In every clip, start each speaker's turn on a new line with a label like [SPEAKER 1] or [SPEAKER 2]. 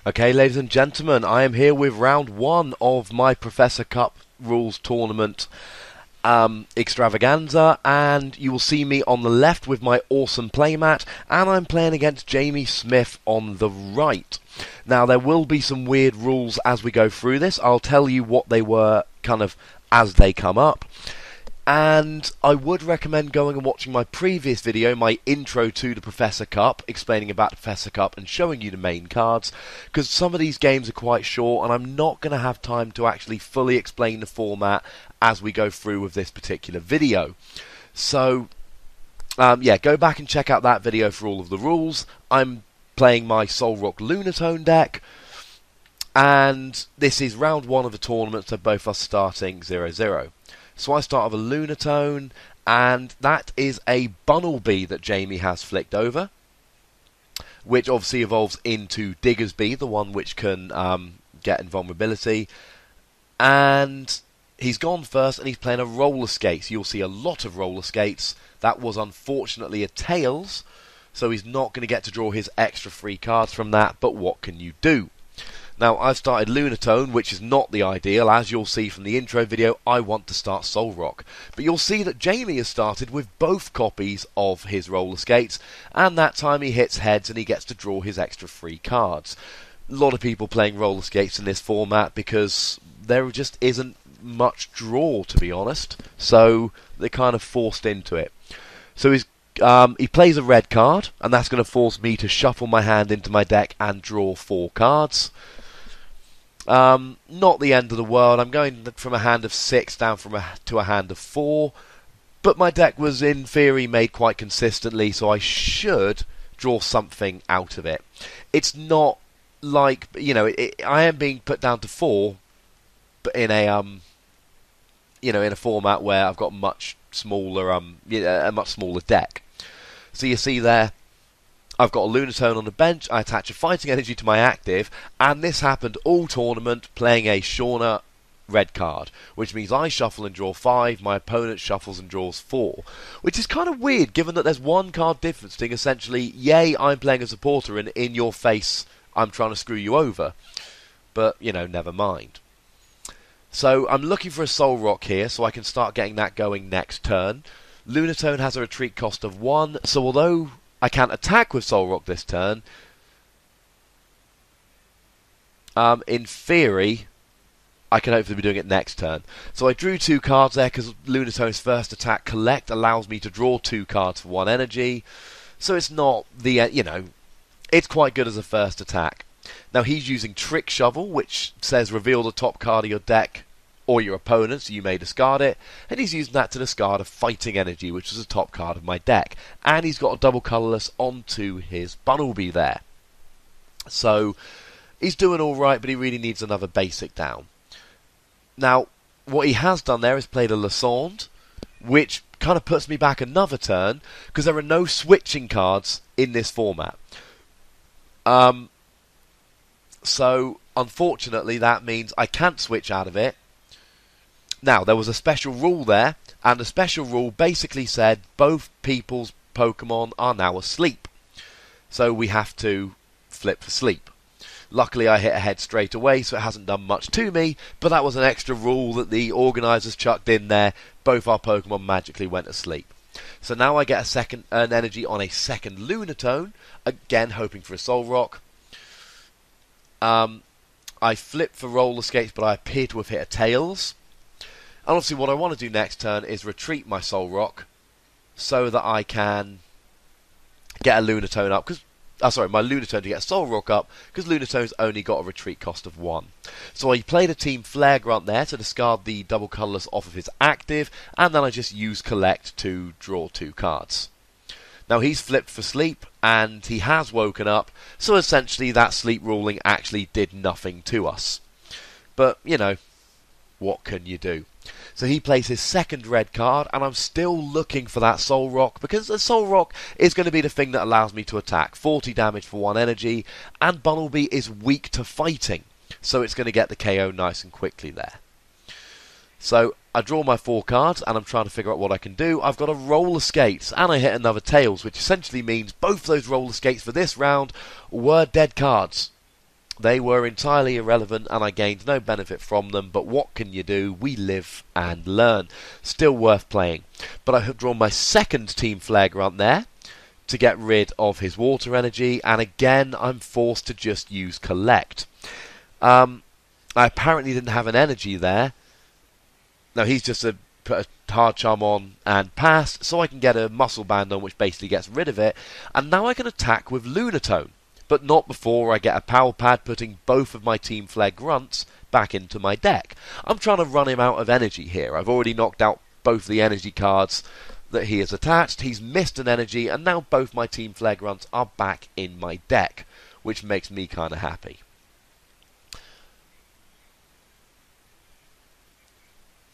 [SPEAKER 1] Okay, ladies and gentlemen, I am here with round one of my Professor Cup Rules Tournament extravaganza, and you will see me on the left with my awesome playmat, and I'm playing against Jamie Smith on the right. Now, there will be some weird rules as we go through this. I'll tell you what they were kind of as they come up. And I would recommend going and watching my previous video, my intro to the Professor Cup, explaining about the Professor Cup and showing you the main cards, because some of these games are quite short and I'm not going to have time to actually fully explain the format as we go through with this particular video. So, yeah, go back and check out that video for all of the rules. I'm playing my Solrock Lunatone deck, and this is round one of the tournament, so both are starting 0-0. So I start with a Lunatone, and that is a Bunnelby that Jamie has flicked over, which obviously evolves into Diggersby, the one which can get invulnerability. And he's gone first, and he's playing a roller skate. So you'll see a lot of roller skates. That was unfortunately a Tails, so he's not going to get to draw his extra free cards from that, but what can you do? Now, I've started Lunatone, which is not the ideal. As you'll see from the intro video, I want to start Solrock. But you'll see that Jamie has started with both copies of his roller skates, and that time he hits heads and he gets to draw his extra free cards. A lot of people playing roller skates in this format because there just isn't much draw, to be honest. So they're kind of forced into it. So he plays a red card, and that's going to force me to shuffle my hand into my deck and draw 4 cards. Not the end of the world. I'm going from a hand of 6 down to a hand of 4, but my deck was in theory made quite consistently, so I should draw something out of it. It's not like, you know, I am being put down to 4, but in a in a format where I've got much smaller a much smaller deck. So you see there, I've got a Lunatone on the bench, I attach a Fighting Energy to my active, and this happened all tournament playing a Shauna red card, which means I shuffle and draw 5, my opponent shuffles and draws 4, which is kind of weird given that there's one card difference thing, essentially, yay, I'm playing a supporter and in your face I'm trying to screw you over. But, you know, never mind. So I'm looking for a Solrock here so I can start getting that going next turn. Lunatone has a retreat cost of 1, so although I can't attack with Solrock this turn, in theory, I can hopefully be doing it next turn. So I drew 2 cards there because Lunatone's first attack, Collect, allows me to draw 2 cards for 1 energy. So it's not the, it's quite good as a first attack. Now he's using Trick Shovel, which says reveal the top card of your deck or your opponent, so you may discard it, and he's using that to discard a Fighting Energy, which is the top card of my deck, and he's got a double colourless onto his Bunnelby there. So he's doing alright, but he really needs another basic down. Now, what he has done there is played a Lassonde, which kind of puts me back another turn, because there are no switching cards in this format. So, unfortunately, that means I can't switch out of it. Now, there was a special rule there, and the special rule basically said both people's Pokemon are now asleep. So we have to flip for sleep. Luckily, I hit ahead straight away, so it hasn't done much to me, but that was an extra rule that the organisers chucked in there. Both our Pokemon magically went asleep. So now I get an energy on a second Lunatone, again hoping for a Solrock. I flip for roller skates, but I appear to have hit a Tails. And obviously what I want to do next turn is retreat my Solrock so that I can get a Lunatone up. My Lunatone to get a Solrock up, because Lunatone's only got a retreat cost of 1. So I played a Team Flare Grunt there to discard the double colourless off of his active, and then I just use Collect to draw 2 cards. Now he's flipped for sleep, and he has woken up, so essentially that sleep ruling actually did nothing to us. But, you know, what can you do? So he plays his second red card, and I'm still looking for that Solrock, because the Solrock is going to be the thing that allows me to attack. 40 damage for 1 energy, and Bunnelby is weak to fighting, so it's going to get the KO nice and quickly there. So I draw my 4 cards, and I'm trying to figure out what I can do. I've got a roller skates, and I hit another Tails, which essentially means both those roller skates for this round were dead cards. They were entirely irrelevant and I gained no benefit from them, but what can you do? We live and learn. Still worth playing. But I have drawn my second Team Flagrant there to get rid of his water energy, and again I'm forced to just use Collect. I apparently didn't have an energy there. Now he's just put a hard charm on and pass, so I can get a muscle band on which basically gets rid of it, and now I can attack with Lunatone, but not before I get a power pad putting both of my Team Flagrants back into my deck. I'm trying to run him out of energy here. I've already knocked out both the energy cards that he has attached. He's missed an energy, and now both my Team Flagrants are back in my deck, which makes me kind of happy.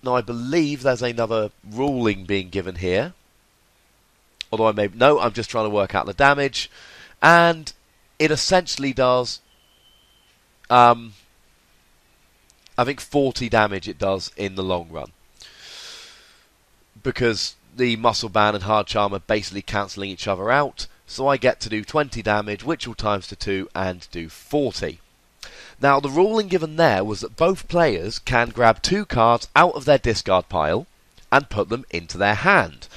[SPEAKER 1] Now I believe there's another ruling being given here. Although I'm just trying to work out the damage. And it essentially does, I think 40 damage it does in the long run. Because the Muscle Band and Hard Charm are basically cancelling each other out. So I get to do 20 damage, which will times to 2 and do 40. Now, the ruling given there was that both players can grab 2 cards out of their discard pile and put them into their hand.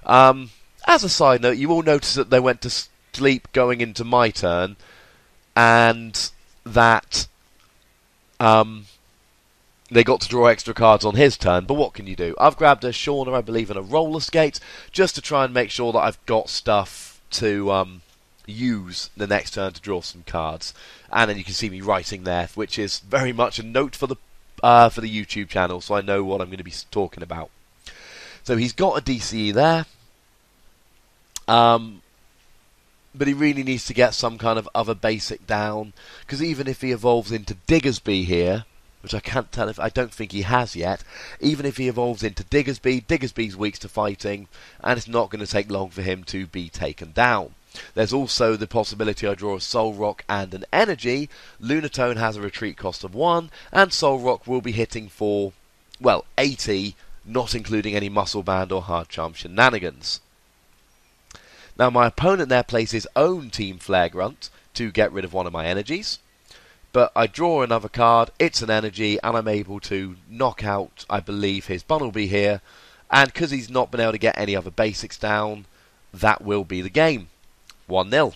[SPEAKER 1] As a side note, you will notice that they went to sleep going into my turn, and that they got to draw extra cards on his turn, but what can you do? I've grabbed a Shauna, I believe, and a Roller Skate, just to try and make sure that I've got stuff to use the next turn to draw some cards. And then you can see me writing there, which is very much a note for the YouTube channel, so I know what I'm going to be talking about. So he's got a DCE there. But he really needs to get some kind of other basic down, because even if he evolves into Diggersby here, which I can't tell if I don't think he has yet, even if he evolves into Diggersby, Diggersby's weak to fighting, and it's not going to take long for him to be taken down. There's also the possibility I draw a Solrock and an energy. Lunatone has a retreat cost of 1, and Solrock will be hitting for, well, 80, not including any Muscle Band or Hard Charm shenanigans. Now my opponent there plays his own Team Flagrant to get rid of one of my energies. But I draw another card, it's an energy, and I'm able to knock out, I believe, his Bunnelby here. And because he's not been able to get any other basics down, that will be the game. 1-0.